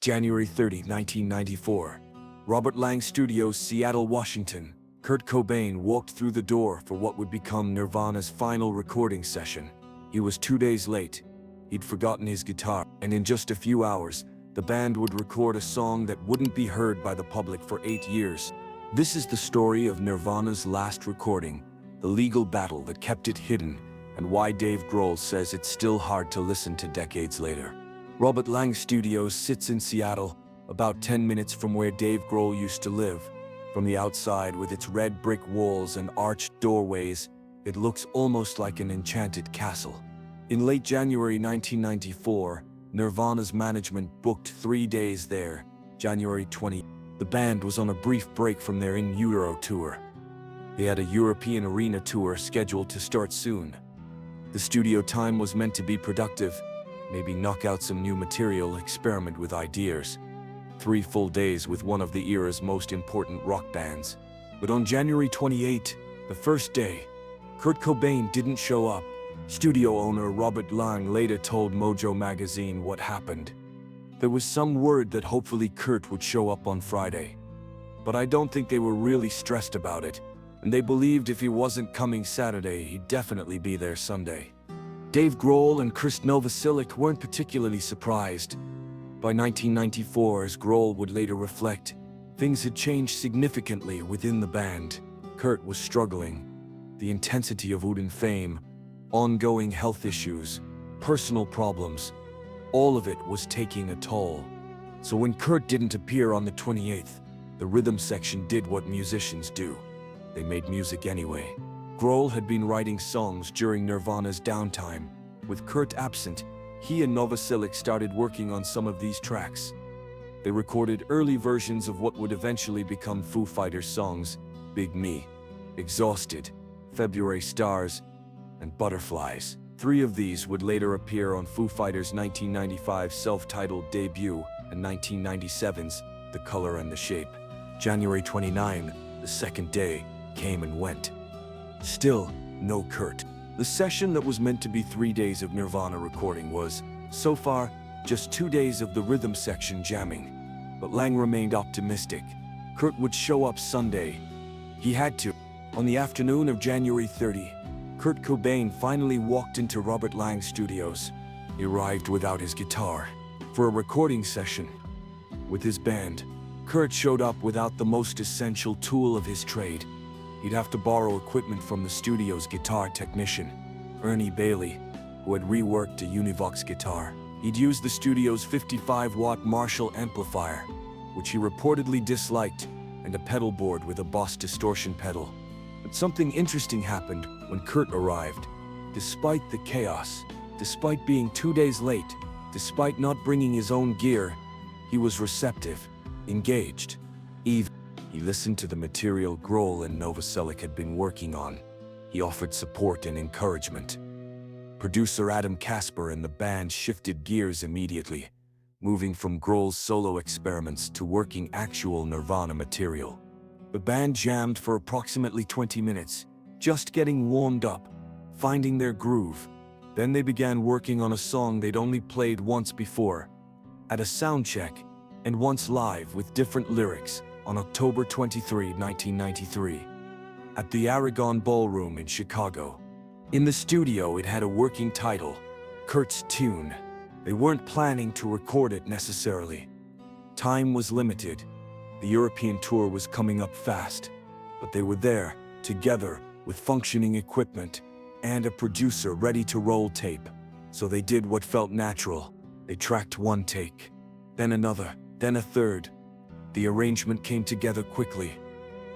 January 30, 1994. Robert Lang Studios, Seattle, Washington. Kurt Cobain walked through the door for what would become Nirvana's final recording session. He was 2 days late. He'd forgotten his guitar, and in just a few hours, the band would record a song that wouldn't be heard by the public for 8 years. This is the story of Nirvana's last recording, the legal battle that kept it hidden, and why Dave Grohl says it's still hard to listen to decades later. Robert Lang Studios sits in Seattle, about 10 minutes from where Dave Grohl used to live. From the outside, with its red brick walls and arched doorways, it looks almost like an enchanted castle. In late January 1994, Nirvana's management booked 3 days there. January 20, the band was on a brief break from their In Utero tour. They had a European arena tour scheduled to start soon. The studio time was meant to be productive, maybe knock out some new material, experiment with ideas. 3 full days with one of the era's most important rock bands. But on January 28, the first day, Kurt Cobain didn't show up. Studio owner Robert Lang later told MOJO magazine what happened. There was some word that hopefully Kurt would show up on Friday. But I don't think they were really stressed about it, and they believed if he wasn't coming Saturday, he'd definitely be there Sunday. Dave Grohl and Chris Novoselic weren't particularly surprised. By 1994, as Grohl would later reflect, things had changed significantly within the band. Kurt was struggling. The intensity of wooden fame, ongoing health issues, personal problems, all of it was taking a toll. So when Kurt didn't appear on the 28th, the rhythm section did what musicians do. They made music anyway. Grohl had been writing songs during Nirvana's downtime. With Kurt absent, he and Novoselic started working on some of these tracks. They recorded early versions of what would eventually become Foo Fighters songs, Big Me, Exhausted, February Stars, and Butterflies. 3 of these would later appear on Foo Fighters' 1995 self-titled debut and 1997's The Color and the Shape. January 29, the second day, came and went. Still, no Kurt. The session that was meant to be 3 days of Nirvana recording was, so far, just 2 days of the rhythm section jamming. But Lang remained optimistic. Kurt would show up Sunday. He had to. On the afternoon of January 30, Kurt Cobain finally walked into Robert Lang Studios. He arrived without his guitar for a recording session. With his band, Kurt showed up without the most essential tool of his trade. He'd have to borrow equipment from the studio's guitar technician, Ernie Bailey, who had reworked a Univox guitar. He'd used the studio's 55-watt Marshall amplifier, which he reportedly disliked, and a pedal board with a Boss distortion pedal. But something interesting happened when Kurt arrived. Despite the chaos, despite being 2 days late, despite not bringing his own gear, he was receptive, engaged. He listened to the material Grohl and Novoselic had been working on. He offered support and encouragement. Producer Adam Casper and the band shifted gears immediately, moving from Grohl's solo experiments to working actual Nirvana material. The band jammed for approximately 20 minutes, just getting warmed up, finding their groove. Then they began working on a song they'd only played once before, at a sound check, and once live with different lyrics on October 23, 1993, at the Aragon Ballroom in Chicago. In the studio, it had a working title, Kurt's Tune. They weren't planning to record it necessarily. Time was limited. The European tour was coming up fast, but they were there, together, with functioning equipment and a producer ready to roll tape. So they did what felt natural. They tracked one take, then another, then a third. The arrangement came together quickly.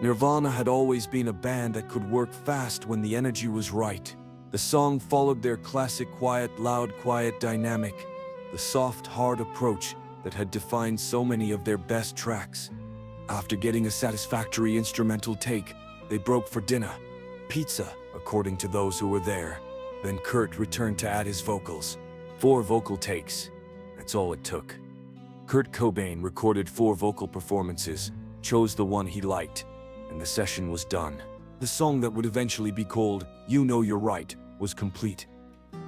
Nirvana had always been a band that could work fast when the energy was right. The song followed their classic quiet, loud, quiet dynamic, the soft, hard approach that had defined so many of their best tracks. After getting a satisfactory instrumental take, they broke for dinner. Pizza, according to those who were there. Then Kurt returned to add his vocals. 4 vocal takes. That's all it took. Kurt Cobain recorded 4 vocal performances, chose the one he liked, and the session was done. The song that would eventually be called You Know You're Right was complete.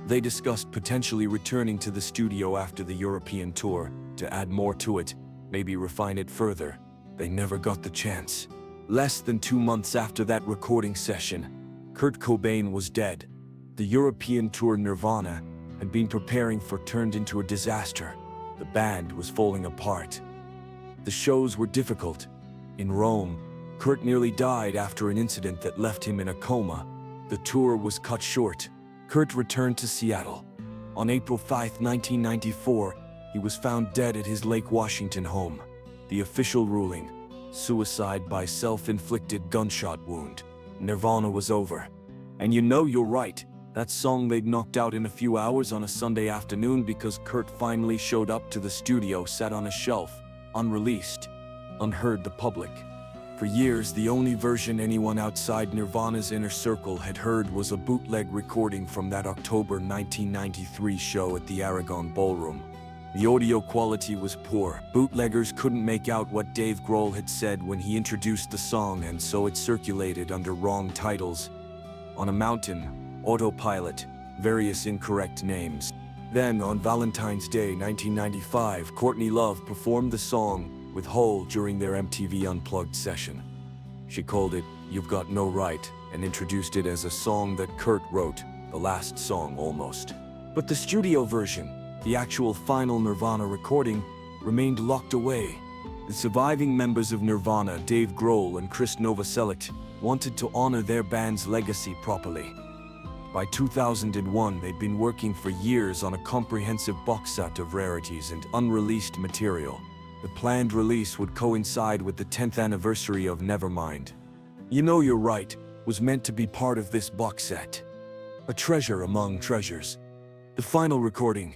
They discussed potentially returning to the studio after the European tour to add more to it, maybe refine it further. They never got the chance. Less than 2 months after that recording session, Kurt Cobain was dead. The European tour Nirvana had been preparing for turned into a disaster. The band was falling apart. The shows were difficult. In Rome, Kurt nearly died after an incident that left him in a coma. The tour was cut short. Kurt returned to Seattle. On April 5, 1994, he was found dead at his Lake Washington home. The official ruling: suicide by self-inflicted gunshot wound. Nirvana was over. And you know you're right. That song they'd knocked out in a few hours on a Sunday afternoon because Kurt finally showed up to the studio sat on a shelf, unreleased, unheard the public. For years, the only version anyone outside Nirvana's inner circle had heard was a bootleg recording from that October 1993 show at the Aragon Ballroom. The audio quality was poor. Bootleggers couldn't make out what Dave Grohl had said when he introduced the song, and so it circulated under wrong titles. On a Mountain, Autopilot, various incorrect names. Then, on Valentine's Day 1995, Courtney Love performed the song with Hole during their MTV Unplugged session. She called it "You've Got No Right" and introduced it as a song that Kurt wrote, the last song almost. But the studio version, the actual final Nirvana recording, remained locked away. The surviving members of Nirvana, Dave Grohl and Chris Novoselic, wanted to honor their band's legacy properly. By 2001, they'd been working for years on a comprehensive box set of rarities and unreleased material. The planned release would coincide with the 10th anniversary of Nevermind. You Know You're Right was meant to be part of this box set. A treasure among treasures. The final recording,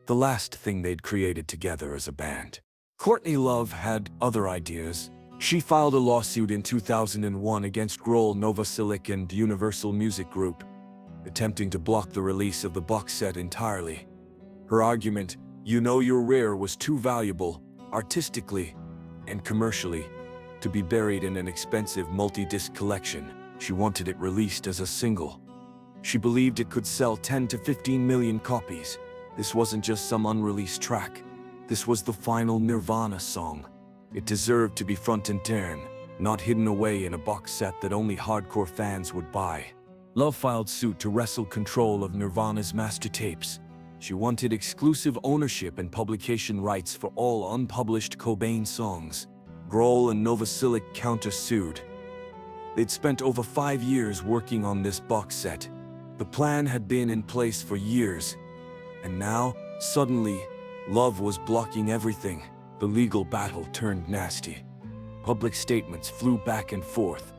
the last thing they'd created together as a band. Courtney Love had other ideas. She filed a lawsuit in 2001 against Grohl, Novoselic, and Universal Music Group, attempting to block the release of the box set entirely. Her argument: You Know You're Rare was too valuable, artistically and commercially, to be buried in an expensive multi-disc collection. She wanted it released as a single. She believed it could sell 10 to 15 million copies. This wasn't just some unreleased track. This was the final Nirvana song. It deserved to be front and center, not hidden away in a box set that only hardcore fans would buy. Love filed suit to wrestle control of Nirvana's master tapes. She wanted exclusive ownership and publication rights for all unpublished Cobain songs. Grohl and Novoselic countersued. They'd spent over 5 years working on this box set. The plan had been in place for years. And now, suddenly, Love was blocking everything. The legal battle turned nasty. Public statements flew back and forth.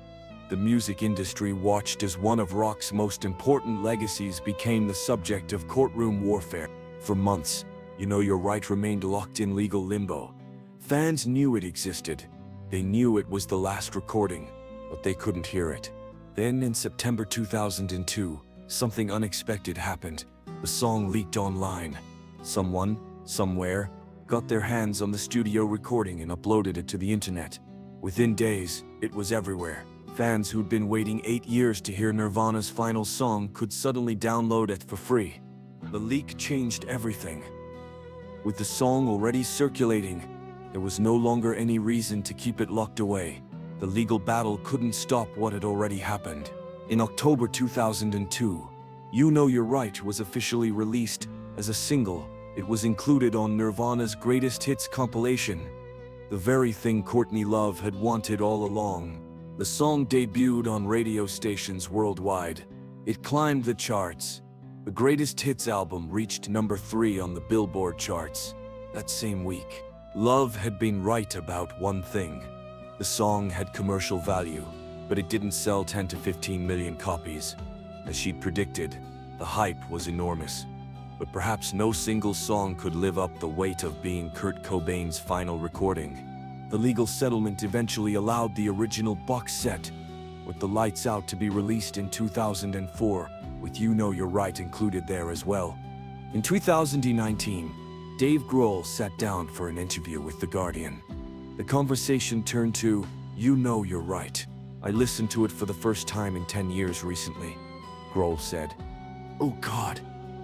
The music industry watched as one of rock's most important legacies became the subject of courtroom warfare. For months, You Know You're Right remained locked in legal limbo. Fans knew it existed. They knew it was the last recording, but they couldn't hear it. Then, in September 2002, something unexpected happened. The song leaked online. Someone, somewhere, got their hands on the studio recording and uploaded it to the internet. Within days, it was everywhere. Fans who'd been waiting 8 years to hear Nirvana's final song could suddenly download it for free. The leak changed everything. With the song already circulating, there was no longer any reason to keep it locked away. The legal battle couldn't stop what had already happened. In October 2002, You Know You're Right was officially released as a single. It was included on Nirvana's Greatest Hits compilation, the very thing Courtney Love had wanted all along. The song debuted on radio stations worldwide. It climbed the charts. The Greatest Hits album reached number 3 on the Billboard charts. That same week, Love had been right about one thing. The song had commercial value, but it didn't sell 10 to 15 million copies. As she'd predicted, the hype was enormous. But perhaps no single song could live up the weight of being Kurt Cobain's final recording. The legal settlement eventually allowed the original box set, with the lights out, to be released in 2004, with You Know You're Right included there as well. In 2019, Dave Grohl sat down for an interview with The Guardian. The conversation turned to You Know You're Right. I listened to it for the first time in 10 years recently. Grohl said, "Oh God,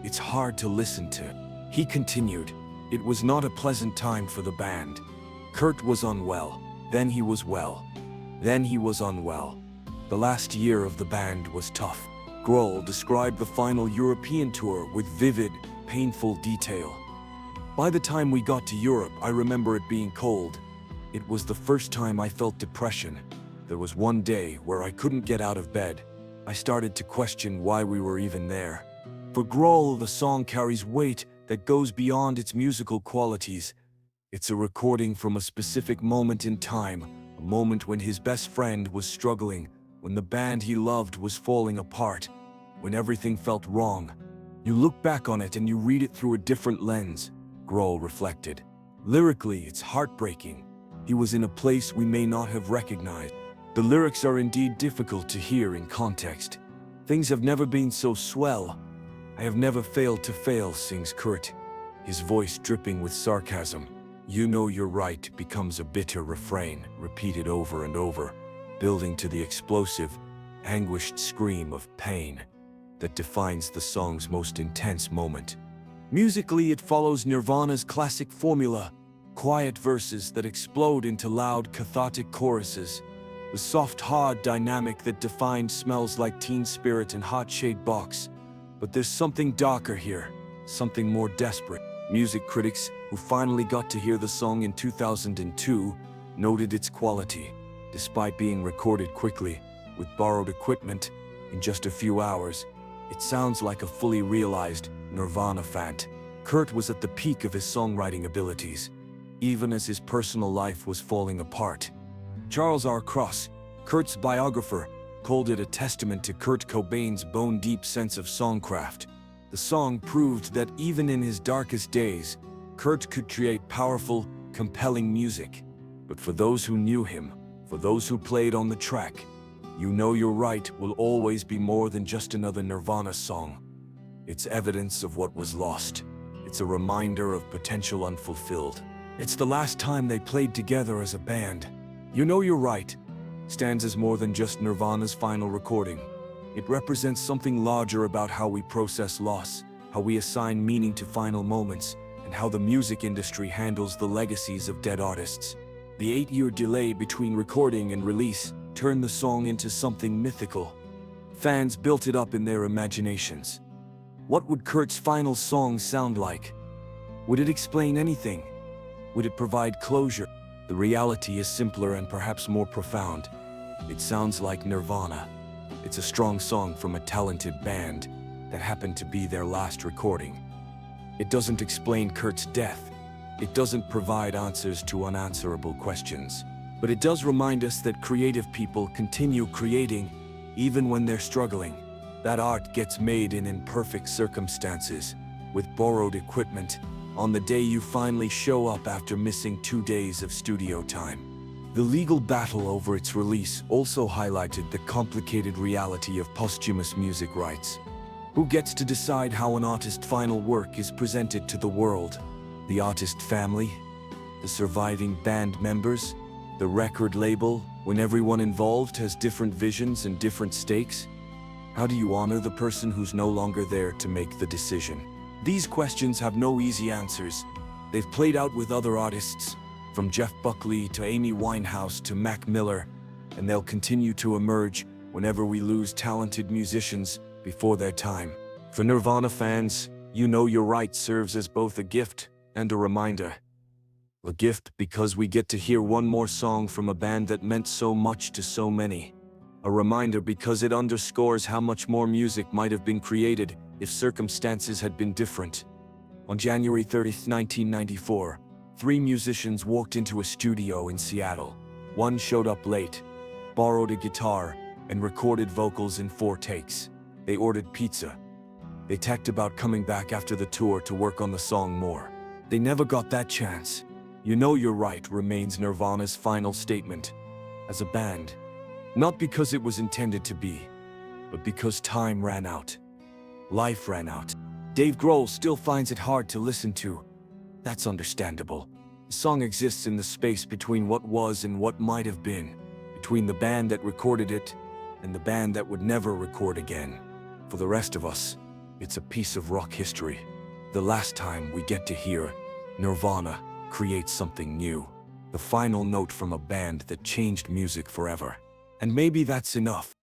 It's hard to listen to." He continued, "It was not a pleasant time for the band. Kurt was unwell, then he was well, then he was unwell. The last year of the band was tough." Grohl described the final European tour with vivid, painful detail. "By the time we got to Europe, I remember it being cold. It was the first time I felt depression. There was one day where I couldn't get out of bed. I started to question why we were even there." For Grohl, the song carries weight that goes beyond its musical qualities. It's a recording from a specific moment in time, a moment when his best friend was struggling, when the band he loved was falling apart, when everything felt wrong. "You look back on it and you read it through a different lens," Grohl reflected. "Lyrically, it's heartbreaking. He was in a place we may not have recognized. The lyrics are indeed difficult to hear in context. Things have never been so swell. I have never failed to fail," sings Kurt, his voice dripping with sarcasm. "You know you're right" becomes a bitter refrain, repeated over and over, building to the explosive, anguished scream of pain that defines the song's most intense moment. Musically, it follows Nirvana's classic formula: quiet verses that explode into loud, cathartic choruses. The soft, hard dynamic that defined Smells Like Teen Spirit and Hot Shade Box. But there's something darker here, something more desperate. Music critics, who finally got to hear the song in 2002, noted its quality. Despite being recorded quickly, with borrowed equipment, in just a few hours, it sounds like a fully realized Nirvana fant. Kurt was at the peak of his songwriting abilities, even as his personal life was falling apart. Charles R. Cross, Kurt's biographer, called it a testament to Kurt Cobain's bone-deep sense of songcraft. The song proved that even in his darkest days, Kurt could create powerful, compelling music. But for those who knew him, for those who played on the track, You Know You're Right will always be more than just another Nirvana song. It's evidence of what was lost. It's a reminder of potential unfulfilled. It's the last time they played together as a band. You Know You're Right stands as more than just Nirvana's final recording. It represents something larger about how we process loss, how we assign meaning to final moments, and how the music industry handles the legacies of dead artists. The 8-year delay between recording and release turned the song into something mythical. Fans built it up in their imaginations. What would Kurt's final song sound like? Would it explain anything? Would it provide closure? The reality is simpler and perhaps more profound. It sounds like Nirvana. It's a strong song from a talented band that happened to be their last recording. It doesn't explain Kurt's death. It doesn't provide answers to unanswerable questions. But it does remind us that creative people continue creating even when they're struggling. That art gets made in imperfect circumstances, with borrowed equipment, on the day you finally show up after missing 2 days of studio time. The legal battle over its release also highlighted the complicated reality of posthumous music rights. Who gets to decide how an artist's final work is presented to the world? The artist family? The surviving band members? The record label, when everyone involved has different visions and different stakes? How do you honor the person who's no longer there to make the decision? These questions have no easy answers. They've played out with other artists, from Jeff Buckley to Amy Winehouse to Mac Miller, and they'll continue to emerge whenever we lose talented musicians before their time. For Nirvana fans, You Know You're Right serves as both a gift and a reminder. A gift because we get to hear one more song from a band that meant so much to so many. A reminder because it underscores how much more music might have been created if circumstances had been different. On January 30th, 1994, 3 musicians walked into a studio in Seattle. One showed up late, borrowed a guitar, and recorded vocals in 4 takes. They ordered pizza. They talked about coming back after the tour to work on the song more. They never got that chance. You Know You're Right remains Nirvana's final statement as a band. Not because it was intended to be, but because time ran out. Life ran out. Dave Grohl still finds it hard to listen to. That's understandable. The song exists in the space between what was and what might have been, between the band that recorded it and the band that would never record again. For the rest of us, It's a piece of rock history. The last time we get to hear Nirvana create something new. The final note from a band that changed music forever. And maybe that's enough.